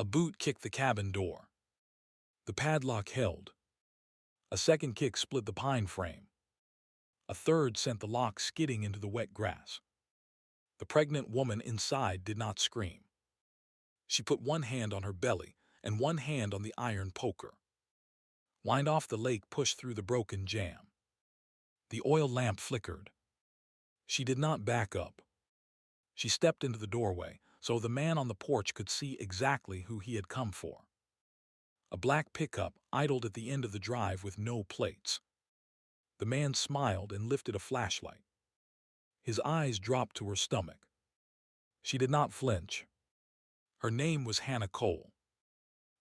A boot kicked the cabin door. The padlock held. A second kick split the pine frame. A third sent the lock skidding into the wet grass. The pregnant woman inside did not scream. She put one hand on her belly and one hand on the iron poker. Wind off the lake pushed through the broken jamb. The oil lamp flickered. She did not back up. She stepped into the doorway so the man on the porch could see exactly who he had come for. A black pickup idled at the end of the drive with no plates. The man smiled and lifted a flashlight. His eyes dropped to her stomach. She did not flinch. Her name was Hannah Cole.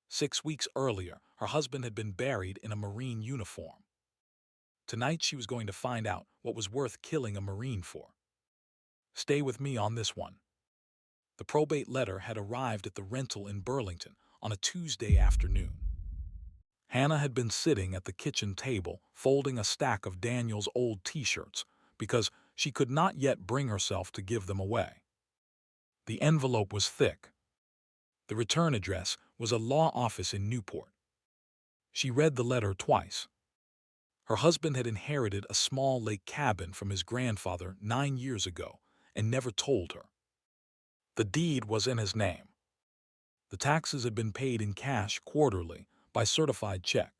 6 weeks earlier, her husband had been buried in a Marine uniform. Tonight she was going to find out what was worth killing a Marine for. Stay with me on this one. The probate letter had arrived at the rental in Burlington on a Tuesday afternoon. Hannah had been sitting at the kitchen table folding a stack of Daniel's old t-shirts because she could not yet bring herself to give them away. The envelope was thick. The return address was a law office in Newport. She read the letter twice. Her husband had inherited a small lake cabin from his grandfather 9 years ago and never told her. The deed was in his name. The taxes had been paid in cash quarterly by certified check.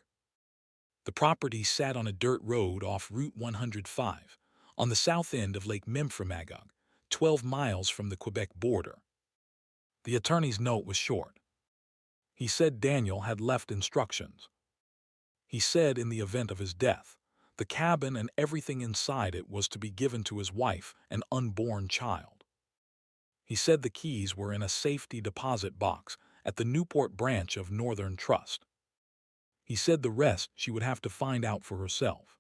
The property sat on a dirt road off Route 105 on the south end of Lake Memphremagog, 12 miles from the Quebec border. The attorney's note was short. He said Daniel had left instructions. He said in the event of his death, the cabin and everything inside it was to be given to his wife and unborn child. He said the keys were in a safety deposit box at the Newport branch of Northern Trust. He said the rest she would have to find out for herself.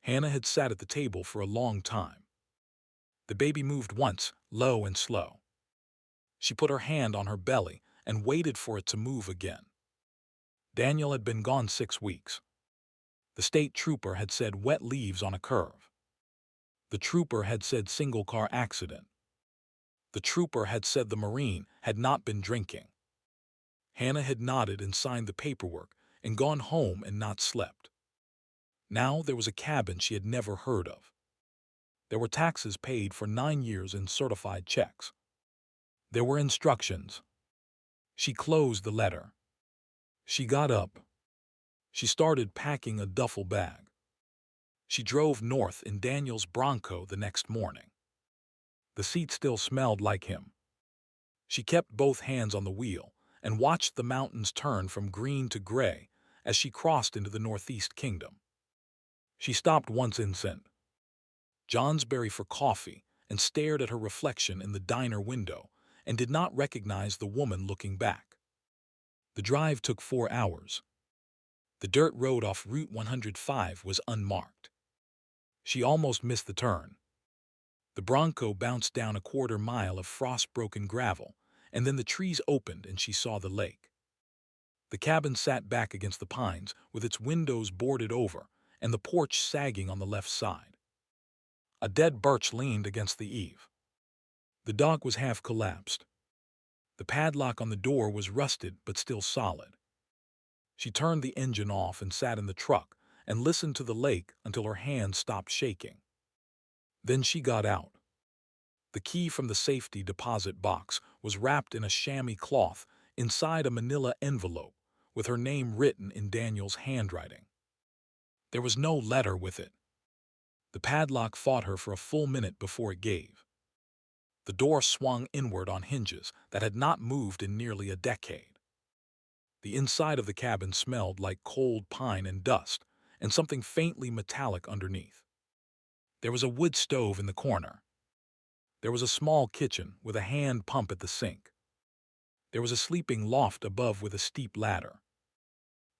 Hannah had sat at the table for a long time. The baby moved once, low and slow. She put her hand on her belly and waited for it to move again. Daniel had been gone 6 weeks. The state trooper had said wet leaves on a curve. The trooper had said single-car accident. The trooper had said the Marine had not been drinking. Hannah had nodded and signed the paperwork and gone home and not slept. Now there was a cabin she had never heard of. There were taxes paid for 9 years in certified checks. There were instructions. She closed the letter. She got up. She started packing a duffel bag. She drove north in Daniel's Bronco the next morning. The seat still smelled like him. She kept both hands on the wheel and watched the mountains turn from green to gray as she crossed into the Northeast Kingdom. She stopped once in St. Johnsbury for coffee and stared at her reflection in the diner window and did not recognize the woman looking back. The drive took 4 hours. The dirt road off Route 105 was unmarked. She almost missed the turn. The Bronco bounced down a quarter mile of frost-broken gravel, and then the trees opened and she saw the lake. The cabin sat back against the pines with its windows boarded over and the porch sagging on the left side. A dead birch leaned against the eave. The dock was half collapsed. The padlock on the door was rusted but still solid. She turned the engine off and sat in the truck and listened to the lake until her hands stopped shaking. Then she got out. The key from the safety deposit box was wrapped in a chamois cloth inside a manila envelope with her name written in Daniel's handwriting. There was no letter with it. The padlock fought her for a full minute before it gave. The door swung inward on hinges that had not moved in nearly a decade. The inside of the cabin smelled like cold pine and dust, and something faintly metallic underneath. There was a wood stove in the corner. There was a small kitchen with a hand pump at the sink. There was a sleeping loft above with a steep ladder.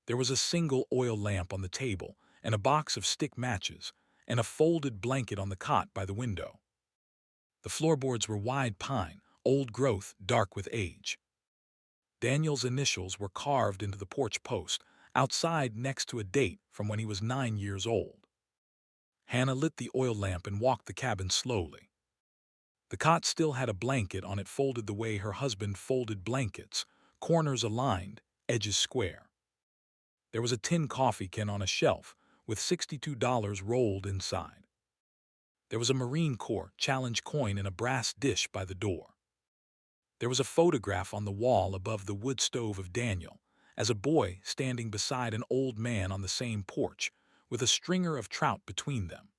There was a single oil lamp on the table and a box of stick matches and a folded blanket on the cot by the window. The floorboards were wide pine, old growth, dark with age. Daniel's initials were carved into the porch post, outside next to a date from when he was 9 years old. Hannah lit the oil lamp and walked the cabin slowly. The cot still had a blanket on it folded the way her husband folded blankets, corners aligned, edges square. There was a tin coffee can on a shelf with $62 rolled inside. There was a Marine Corps challenge coin in a brass dish by the door. There was a photograph on the wall above the wood stove of Daniel, as a boy standing beside an old man on the same porch, with a stringer of trout between them.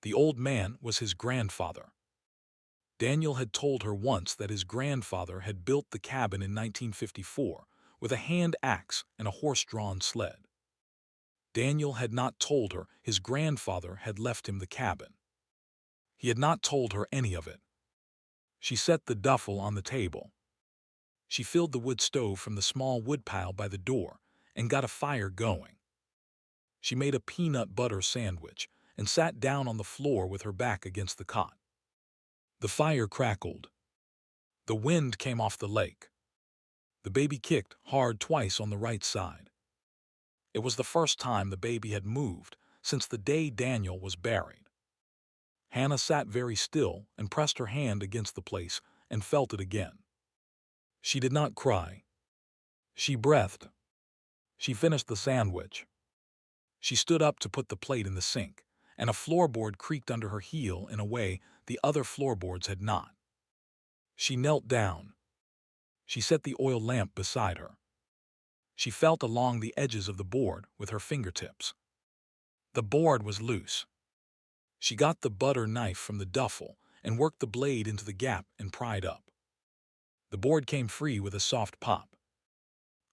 The old man was his grandfather. Daniel had told her once that his grandfather had built the cabin in 1954 with a hand axe and a horse-drawn sled. Daniel had not told her his grandfather had left him the cabin. He had not told her any of it. She set the duffel on the table. She filled the wood stove from the small woodpile by the door and got a fire going. She made a peanut butter sandwich and sat down on the floor with her back against the cot. The fire crackled. The wind came off the lake. The baby kicked hard twice on the right side. It was the first time the baby had moved since the day Daniel was buried. Hannah sat very still and pressed her hand against the place and felt it again. She did not cry. She breathed. She finished the sandwich. She stood up to put the plate in the sink, and a floorboard creaked under her heel in a way the other floorboards had not. She knelt down. She set the oil lamp beside her. She felt along the edges of the board with her fingertips. The board was loose. She got the butter knife from the duffel and worked the blade into the gap and pried up. The board came free with a soft pop.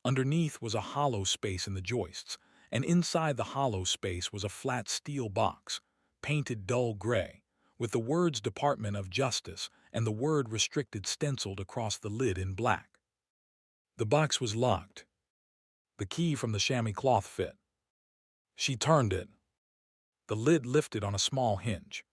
Underneath was a hollow space in the joists, and inside the hollow space was a flat steel box, painted dull gray, with the words Department of Justice and the word Restricted stenciled across the lid in black. The box was locked. The key from the chamois cloth fit. She turned it. The lid lifted on a small hinge.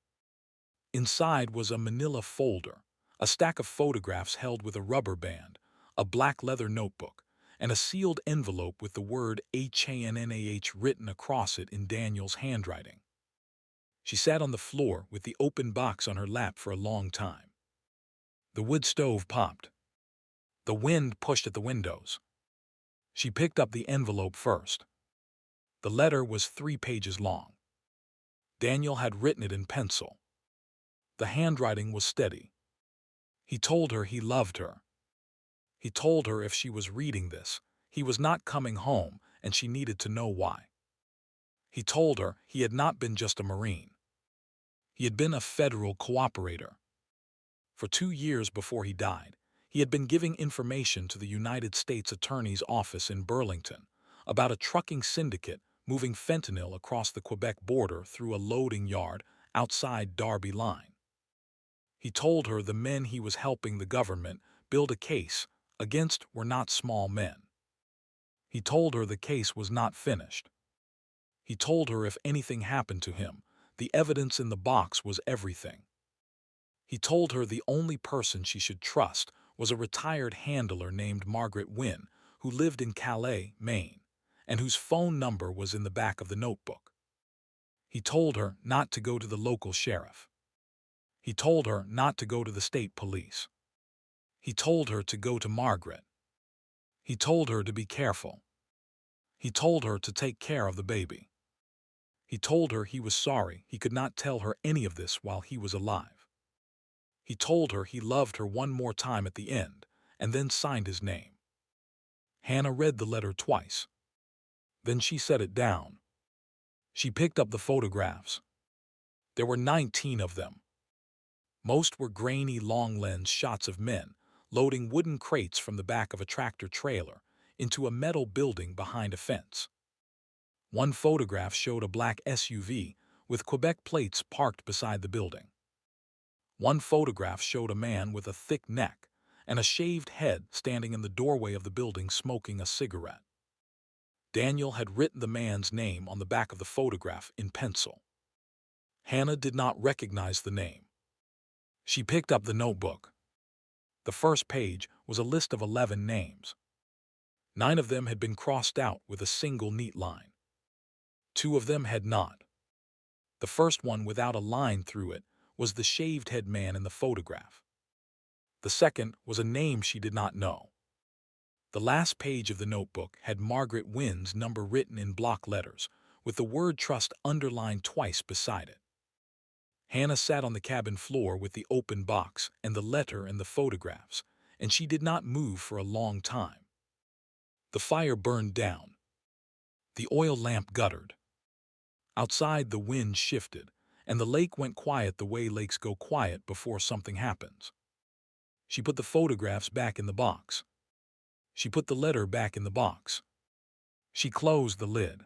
Inside was a manila folder, a stack of photographs held with a rubber band, a black leather notebook, and a sealed envelope with the word HANNAH written across it in Daniel's handwriting. She sat on the floor with the open box on her lap for a long time. The wood stove popped. The wind pushed at the windows. She picked up the envelope first. The letter was 3 pages long. Daniel had written it in pencil. The handwriting was steady. He told her he loved her. He told her if she was reading this, he was not coming home and she needed to know why. He told her he had not been just a Marine. He had been a federal cooperator. For 2 years before he died, he had been giving information to the United States Attorney's Office in Burlington about a trucking syndicate moving fentanyl across the Quebec border through a loading yard outside Darby Line. He told her the men he was helping the government build a case against were not small men. He told her the case was not finished. He told her if anything happened to him, the evidence in the box was everything. He told her the only person she should trust was a retired handler named Margaret Wynne, who lived in Calais, Maine, and whose phone number was in the back of the notebook. He told her not to go to the local sheriff. He told her not to go to the state police. He told her to go to Margaret. He told her to be careful. He told her to take care of the baby. He told her he was sorry he could not tell her any of this while he was alive. He told her he loved her one more time at the end, and then signed his name. Hannah read the letter twice. Then she set it down. She picked up the photographs. There were 19 of them. Most were grainy long-lens shots of men loading wooden crates from the back of a tractor trailer into a metal building behind a fence. One photograph showed a black SUV with Quebec plates parked beside the building. One photograph showed a man with a thick neck and a shaved head standing in the doorway of the building smoking a cigarette. Daniel had written the man's name on the back of the photograph in pencil. Hannah did not recognize the name. She picked up the notebook. The first page was a list of 11 names. 9 of them had been crossed out with a single neat line. 2 of them had not. The first one without a line through it was the shaved-head man in the photograph. The second was a name she did not know. The last page of the notebook had Margaret Wynn's number written in block letters, with the word trust underlined twice beside it. Hannah sat on the cabin floor with the open box and the letter and the photographs, and she did not move for a long time. The fire burned down. The oil lamp guttered. Outside, the wind shifted, and the lake went quiet the way lakes go quiet before something happens. She put the photographs back in the box. She put the letter back in the box. She closed the lid.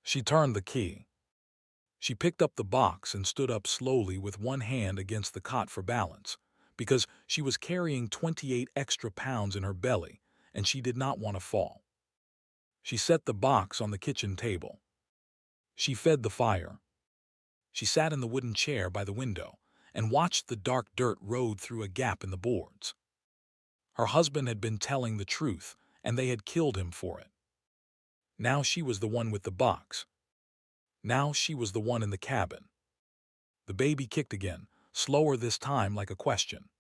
She turned the key. She picked up the box and stood up slowly with one hand against the cot for balance, because she was carrying 28 extra pounds in her belly, and she did not want to fall. She set the box on the kitchen table. She fed the fire. She sat in the wooden chair by the window and watched the dark dirt road through a gap in the boards. Her husband had been telling the truth, and they had killed him for it. Now she was the one with the box. Now she was the one in the cabin. The baby kicked again, slower this time like a question.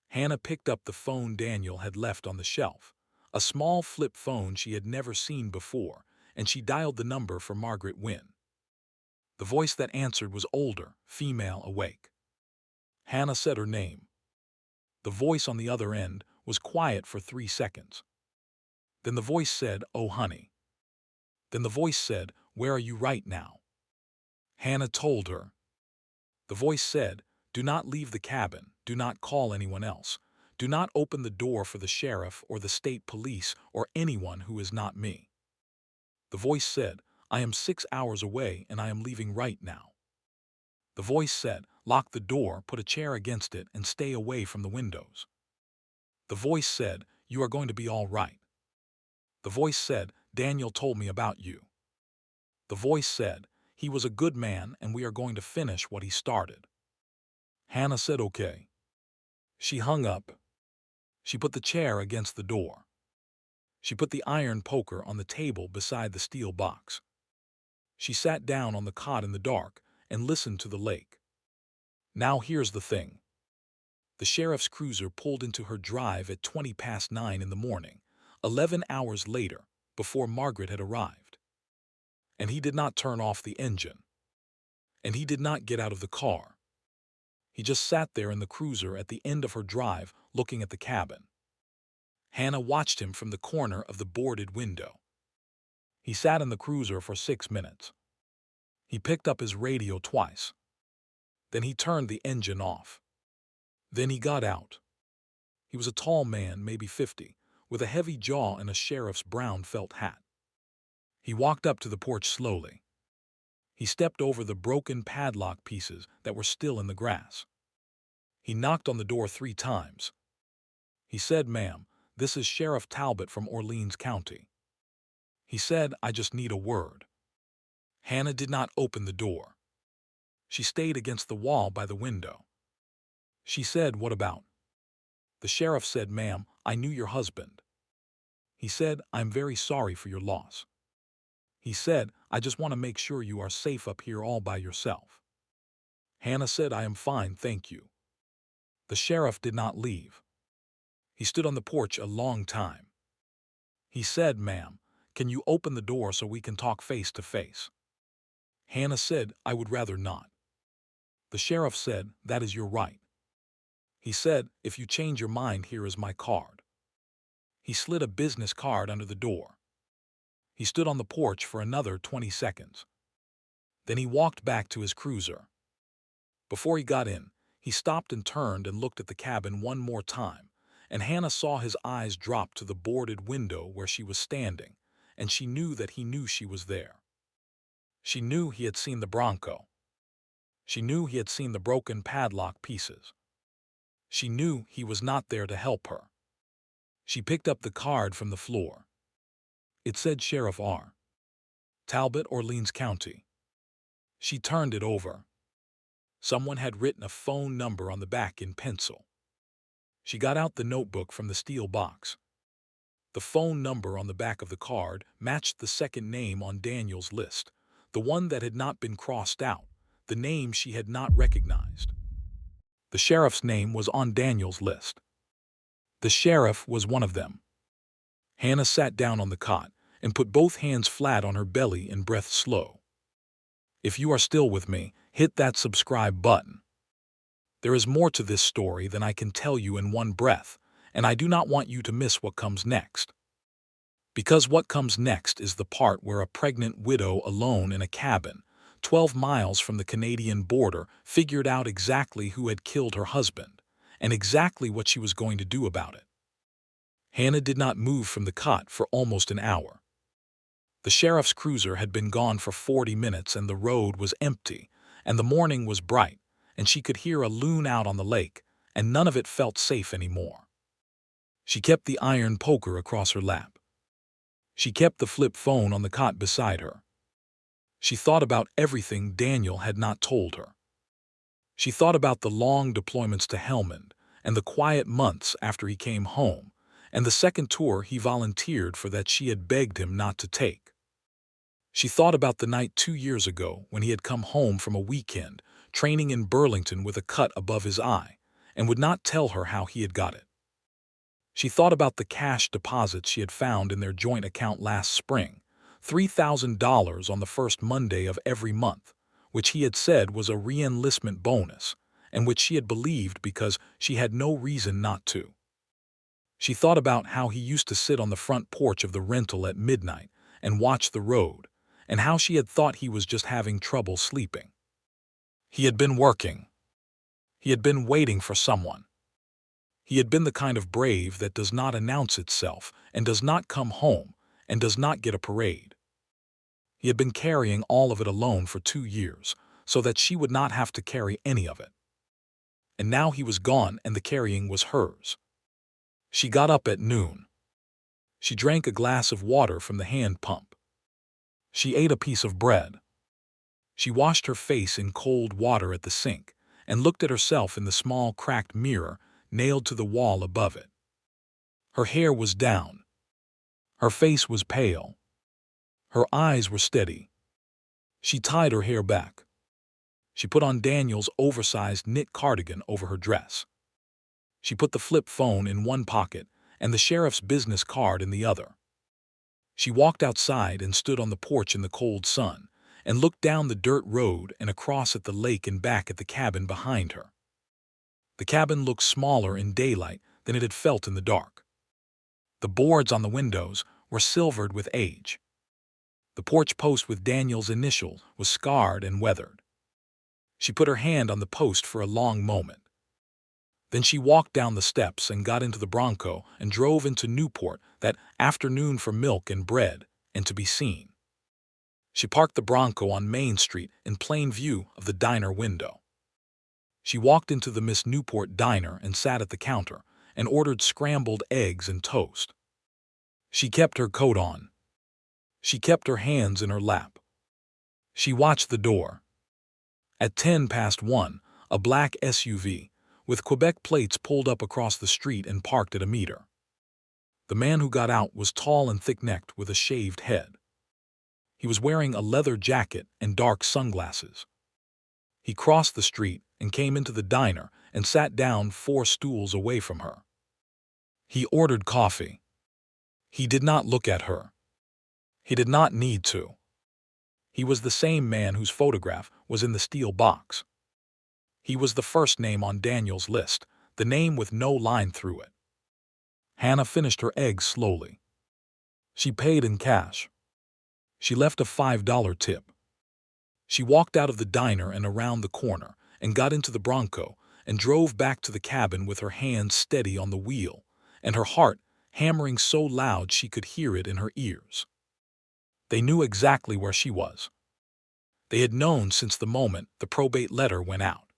Hannah picked up the phone Daniel had left on the shelf, a small flip phone she had never seen before, and she dialed the number for Margaret Wynn. The voice that answered was older, female, awake. Hannah said her name. The voice on the other end was quiet for 3 seconds. Then the voice said, "Oh, honey." Then the voice said, "Where are you right now?" Hannah told her. The voice said, "Do not leave the cabin, do not call anyone else. Do not open the door for the sheriff or the state police or anyone who is not me." The voice said, "I am 6 hours away and I am leaving right now." The voice said, "Lock the door, put a chair against it, and stay away from the windows." The voice said, "You are going to be all right." The voice said, "Daniel told me about you." The voice said, "He was a good man and we are going to finish what he started." Hannah said, "Okay." She hung up. She put the chair against the door. She put the iron poker on the table beside the steel box. She sat down on the cot in the dark and listened to the lake. Now here's the thing. The sheriff's cruiser pulled into her drive at 20 past 9 in the morning, 11 hours later, before Margaret had arrived. And he did not turn off the engine. And he did not get out of the car. He just sat there in the cruiser at the end of her drive looking at the cabin. Hannah watched him from the corner of the boarded window. He sat in the cruiser for 6 minutes. He picked up his radio twice. Then he turned the engine off. Then he got out. He was a tall man, maybe 50, with a heavy jaw and a sheriff's brown felt hat. He walked up to the porch slowly. He stepped over the broken padlock pieces that were still in the grass. He knocked on the door 3 times. He said, "Ma'am, this is Sheriff Talbot from Orleans County." He said, "I just need a word." Hannah did not open the door. She stayed against the wall by the window. She said, "What about?" The sheriff said, "Ma'am, I knew your husband." He said, "I'm very sorry for your loss." He said, "I just want to make sure you are safe up here all by yourself." Hannah said, "I am fine, thank you." The sheriff did not leave. He stood on the porch a long time. He said, "Ma'am, can you open the door so we can talk face to face?" Hannah said, "I would rather not." The sheriff said, "That is your right." He said, "If you change your mind, here is my card." He slid a business card under the door. He stood on the porch for another 20 seconds. Then he walked back to his cruiser. Before he got in, he stopped and turned and looked at the cabin one more time, and Hannah saw his eyes drop to the boarded window where she was standing, and she knew that he knew she was there. She knew he had seen the Bronco. She knew he had seen the broken padlock pieces. She knew he was not there to help her. She picked up the card from the floor. It said Sheriff R. Talbot, Orleans County. She turned it over. Someone had written a phone number on the back in pencil. She got out the notebook from the steel box. The phone number on the back of the card matched the second name on Daniel's list, the one that had not been crossed out, the name she had not recognized. The sheriff's name was on Daniel's list. The sheriff was one of them. Hannah sat down on the cot and put both hands flat on her belly and breath slow. If you are still with me, hit that subscribe button. There is more to this story than I can tell you in one breath, and I do not want you to miss what comes next. Because what comes next is the part where a pregnant widow alone in a cabin, 12 miles from the Canadian border, figured out exactly who had killed her husband, and exactly what she was going to do about it. Hannah did not move from the cot for almost an hour. The sheriff's cruiser had been gone for 40 minutes and the road was empty, and the morning was bright, and she could hear a loon out on the lake, and none of it felt safe anymore. She kept the iron poker across her lap. She kept the flip phone on the cot beside her. She thought about everything Daniel had not told her. She thought about the long deployments to Helmand, and the quiet months after he came home, and the second tour he volunteered for that she had begged him not to take. She thought about the night 2 years ago when he had come home from a weekend, training in Burlington with a cut above his eye, and would not tell her how he had got it. She thought about the cash deposits she had found in their joint account last spring, $3,000 on the first Monday of every month, which he had said was a re-enlistment bonus, and which she had believed because she had no reason not to. She thought about how he used to sit on the front porch of the rental at midnight and watch the road, and how she had thought he was just having trouble sleeping. He had been working. He had been waiting for someone. He had been the kind of brave that does not announce itself and does not come home and does not get a parade. He had been carrying all of it alone for 2 years so that she would not have to carry any of it. And now he was gone and the carrying was hers. She got up at noon. She drank a glass of water from the hand pump. She ate a piece of bread. She washed her face in cold water at the sink and looked at herself in the small cracked mirror nailed to the wall above it. Her hair was down. Her face was pale. Her eyes were steady. She tied her hair back. She put on Daniel's oversized knit cardigan over her dress. She put the flip phone in one pocket and the sheriff's business card in the other. She walked outside and stood on the porch in the cold sun and looked down the dirt road and across at the lake and back at the cabin behind her. The cabin looked smaller in daylight than it had felt in the dark. The boards on the windows were silvered with age. The porch post with Daniel's initial was scarred and weathered. She put her hand on the post for a long moment. Then she walked down the steps and got into the Bronco and drove into Newport that afternoon for milk and bread and to be seen. She parked the Bronco on Main Street in plain view of the diner window. She walked into the Miss Newport diner and sat at the counter and ordered scrambled eggs and toast. She kept her coat on. She kept her hands in her lap. She watched the door. At 1:10, a black SUV with Quebec plates pulled up across the street and parked at a meter. The man who got out was tall and thick-necked with a shaved head. He was wearing a leather jacket and dark sunglasses. He crossed the street and came into the diner and sat down 4 stools away from her. He ordered coffee. He did not look at her. He did not need to. He was the same man whose photograph was in the steel box. He was the first name on Daniel's list, the name with no line through it. Hannah finished her eggs slowly. She paid in cash. She left a $5 tip. She walked out of the diner and around the corner and got into the Bronco and drove back to the cabin with her hands steady on the wheel and her heart hammering so loud she could hear it in her ears. They knew exactly where she was. They had known since the moment the probate letter went out.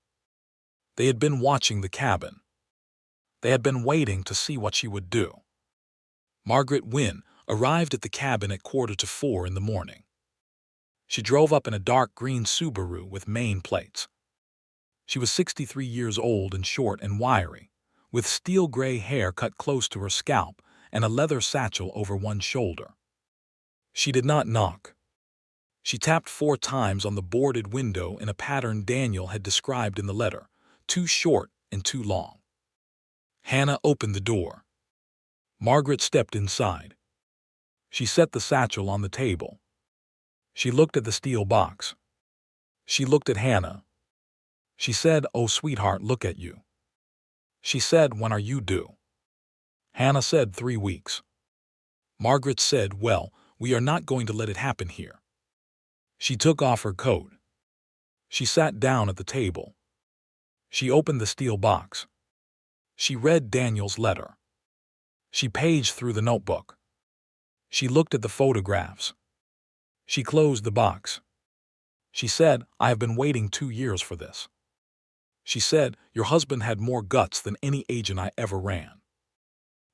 They had been watching the cabin. They had been waiting to see what she would do. Margaret Wynne arrived at the cabin at 3:45 in the morning. She drove up in a dark green Subaru with main plates. She was 63 years old and short and wiry, with steel gray hair cut close to her scalp and a leather satchel over one shoulder. She did not knock. She tapped 4 times on the boarded window in a pattern Daniel had described in the letter, too short and too long. Hannah opened the door. Margaret stepped inside. She set the satchel on the table. She looked at the steel box. She looked at Hannah. She said, "Oh, sweetheart, look at you." She said, "When are you due?" Hannah said, 3 weeks. Margaret said, "Well, we are not going to let it happen here." She took off her coat. She sat down at the table. She opened the steel box. She read Daniel's letter. She paged through the notebook. She looked at the photographs. She closed the box. She said, "I have been waiting 2 years for this." She said, "Your husband had more guts than any agent I ever ran."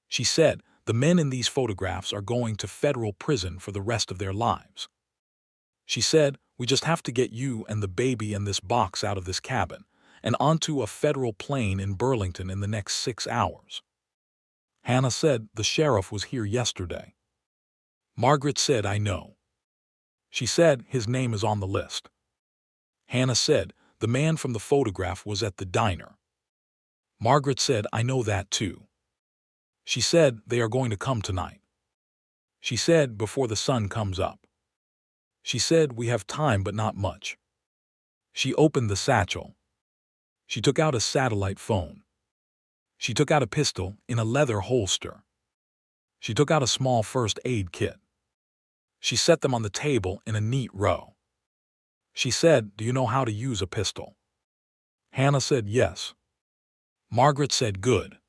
She said, "The men in these photographs are going to federal prison for the rest of their lives." She said, "We just have to get you and the baby and this box out of this cabin and onto a federal plane in Burlington in the next 6 hours." Hannah said, "The sheriff was here yesterday." Margaret said, "I know." She said, "His name is on the list." Hannah said, "The man from the photograph was at the diner." Margaret said, "I know that too." She said, "They are going to come tonight." She said, "Before the sun comes up." She said, "We have time but not much." She opened the satchel. She took out a satellite phone. She took out a pistol in a leather holster. She took out a small first aid kit. She set them on the table in a neat row. She said, "Do you know how to use a pistol?" Hannah said, "Yes." Margaret said, "Good."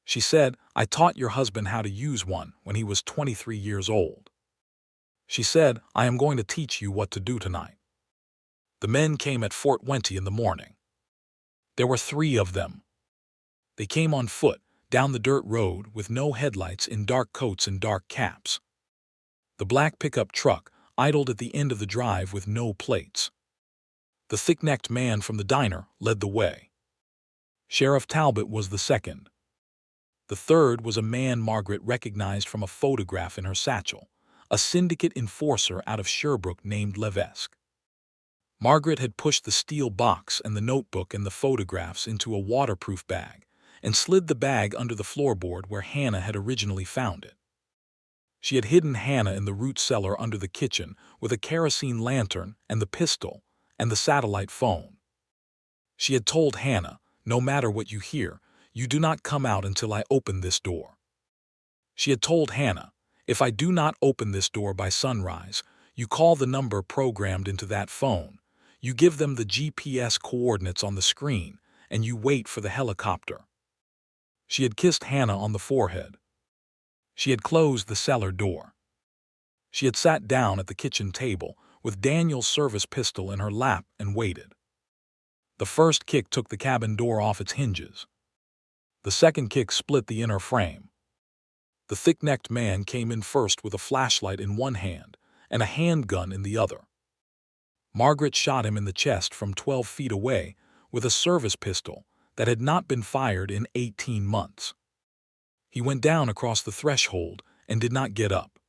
She said, "I taught your husband how to use one when he was 23 years old." She said, "I am going to teach you what to do tonight." The men came at Fort Wentworth in the morning. There were 3 of them. They came on foot, down the dirt road with no headlights, in dark coats and dark caps. The black pickup truck idled at the end of the drive with no plates. The thick-necked man from the diner led the way. Sheriff Talbot was the second. The third was a man Margaret recognized from a photograph in her satchel, a syndicate enforcer out of Sherbrooke named Levesque. Margaret had pushed the steel box and the notebook and the photographs into a waterproof bag and slid the bag under the floorboard where Hannah had originally found it. She had hidden Hannah in the root cellar under the kitchen with a kerosene lantern and the pistol and the satellite phone. She had told Hannah, "No matter what you hear, you do not come out until I open this door." She had told Hannah, "If I do not open this door by sunrise, you call the number programmed into that phone, you give them the GPS coordinates on the screen, and you wait for the helicopter." She had kissed Hannah on the forehead. She had closed the cellar door. She had sat down at the kitchen table with Daniel's service pistol in her lap and waited. The first kick took the cabin door off its hinges. The second kick split the inner frame. The thick-necked man came in first with a flashlight in one hand and a handgun in the other. Margaret shot him in the chest from 12 feet away with a service pistol that had not been fired in 18 months. He went down across the threshold and did not get up.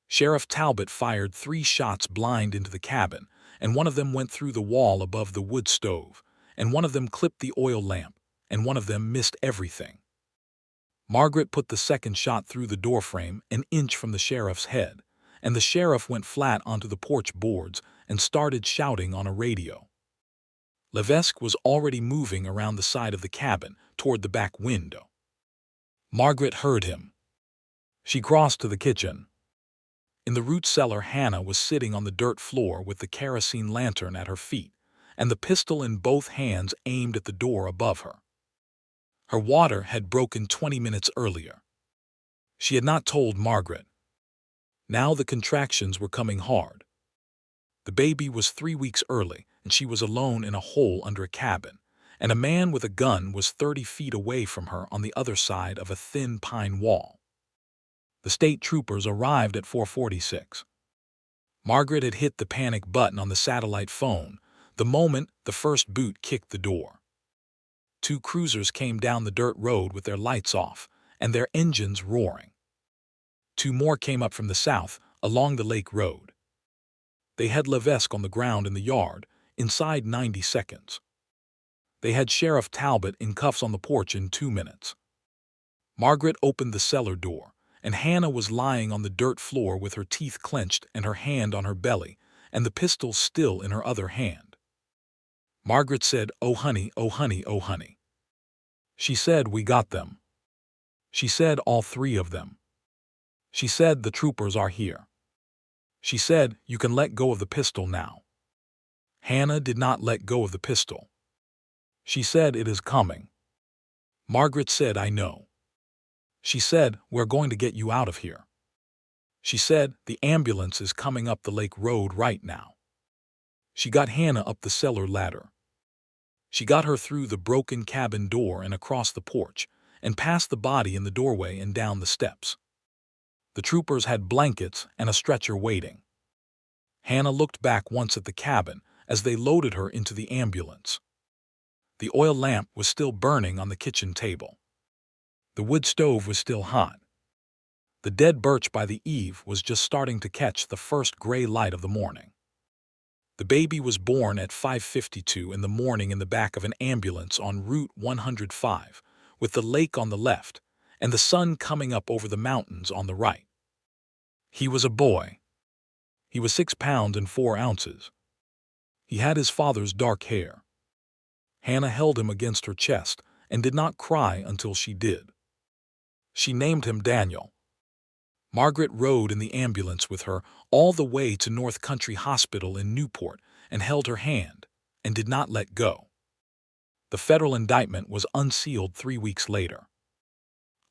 Sheriff Talbot fired 3 shots blind into the cabin, and one of them went through the wall above the wood stove, and one of them clipped the oil lamp, and one of them missed everything. Margaret put the second shot through the doorframe an inch from the sheriff's head, and the sheriff went flat onto the porch boards and started shouting on a radio. Levesque was already moving around the side of the cabin toward the back window. Margaret heard him. She crossed to the kitchen. In the root cellar, Hannah was sitting on the dirt floor with the kerosene lantern at her feet and the pistol in both hands aimed at the door above her. Her water had broken 20 minutes earlier. She had not told Margaret. Now the contractions were coming hard. The baby was 3 weeks early, and she was alone in a hole under a cabin, and a man with a gun was 30 feet away from her on the other side of a thin pine wall. The state troopers arrived at 4:46. Margaret had hit the panic button on the satellite phone the moment the first boot kicked the door. 2 cruisers came down the dirt road with their lights off and their engines roaring. 2 more came up from the south along the lake road. They had Levesque on the ground in the yard inside 90 seconds. They had Sheriff Talbot in cuffs on the porch in 2 minutes. Margaret opened the cellar door, and Hannah was lying on the dirt floor with her teeth clenched and her hand on her belly, and the pistol still in her other hand. Margaret said, "Oh honey, oh honey, oh honey." She said, "We got them." She said, "All three of them." She said, "The troopers are here." She said, "You can let go of the pistol now." Hannah did not let go of the pistol. She said, "It is coming." Margaret said, "I know." She said, "We're going to get you out of here." She said, "The ambulance is coming up the lake road right now." She got Hannah up the cellar ladder. She got her through the broken cabin door and across the porch, and past the body in the doorway and down the steps. The troopers had blankets and a stretcher waiting. Hannah looked back once at the cabin as they loaded her into the ambulance. The oil lamp was still burning on the kitchen table. The wood stove was still hot. The dead birch by the eave was just starting to catch the first gray light of the morning. The baby was born at 5:52 in the morning in the back of an ambulance on Route 105, with the lake on the left and the sun coming up over the mountains on the right. He was a boy. He was 6 pounds and 4 ounces. He had his father's dark hair. Hannah held him against her chest and did not cry until she did. She named him Daniel. Margaret rode in the ambulance with her all the way to North Country Hospital in Newport and held her hand and did not let go. The federal indictment was unsealed 3 weeks later.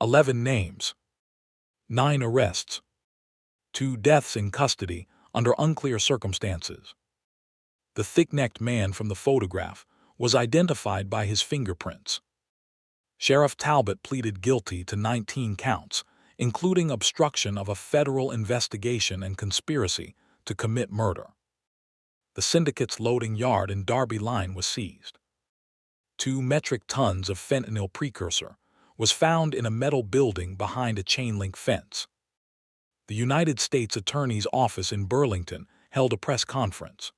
11 names, 9 arrests, 2 deaths in custody under unclear circumstances. The thick-necked man from the photograph was identified by his fingerprints. Sheriff Talbot pleaded guilty to 19 counts, including obstruction of a federal investigation and conspiracy to commit murder. The syndicate's loading yard in Darby Line was seized. 2 metric tons of fentanyl precursor was found in a metal building behind a chain-link fence. The United States Attorney's Office in Burlington held a press conference.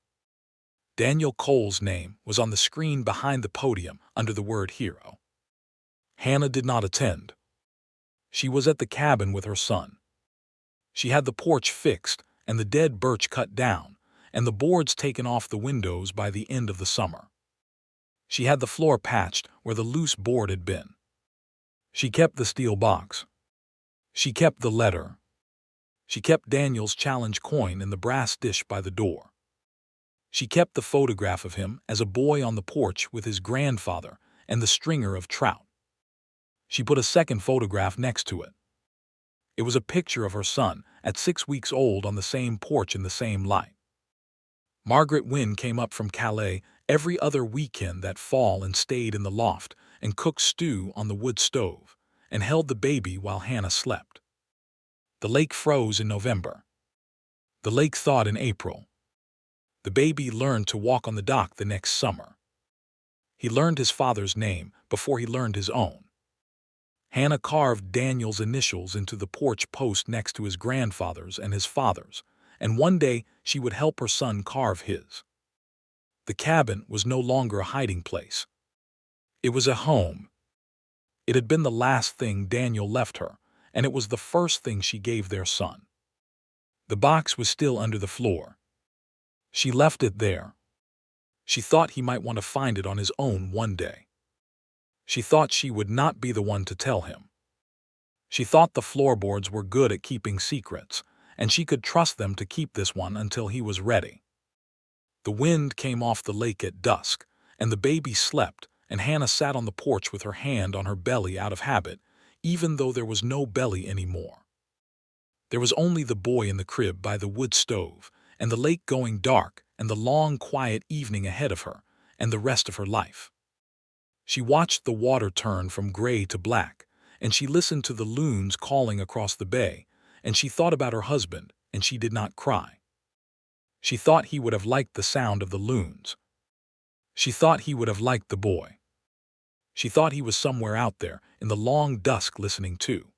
Daniel Cole's name was on the screen behind the podium under the word hero. Hannah did not attend. She was at the cabin with her son. She had the porch fixed and the dead birch cut down and the boards taken off the windows by the end of the summer. She had the floor patched where the loose board had been. She kept the steel box. She kept the letter. She kept Daniel's challenge coin in the brass dish by the door. She kept the photograph of him as a boy on the porch with his grandfather and the stringer of trout. She put a second photograph next to it. It was a picture of her son at 6 weeks old on the same porch in the same light. Margaret Wynne came up from Calais every other weekend that fall and stayed in the loft and cooked stew on the wood stove and held the baby while Hannah slept. The lake froze in November. The lake thawed in April. The baby learned to walk on the dock the next summer. He learned his father's name before he learned his own. Hannah carved Daniel's initials into the porch post next to his grandfather's and his father's, and one day she would help her son carve his. The cabin was no longer a hiding place. It was a home. It had been the last thing Daniel left her, and it was the first thing she gave their son. The box was still under the floor. She left it there. She thought he might want to find it on his own one day. She thought she would not be the one to tell him. She thought the floorboards were good at keeping secrets, and she could trust them to keep this one until he was ready. The wind came off the lake at dusk, and the baby slept, and Hannah sat on the porch with her hand on her belly out of habit, even though there was no belly anymore. There was only the boy in the crib by the wood stove, and the lake going dark, and the long, quiet evening ahead of her, and the rest of her life. She watched the water turn from gray to black, and she listened to the loons calling across the bay, and she thought about her husband, and she did not cry. She thought he would have liked the sound of the loons. She thought he would have liked the boy. She thought he was somewhere out there in the long dusk listening too.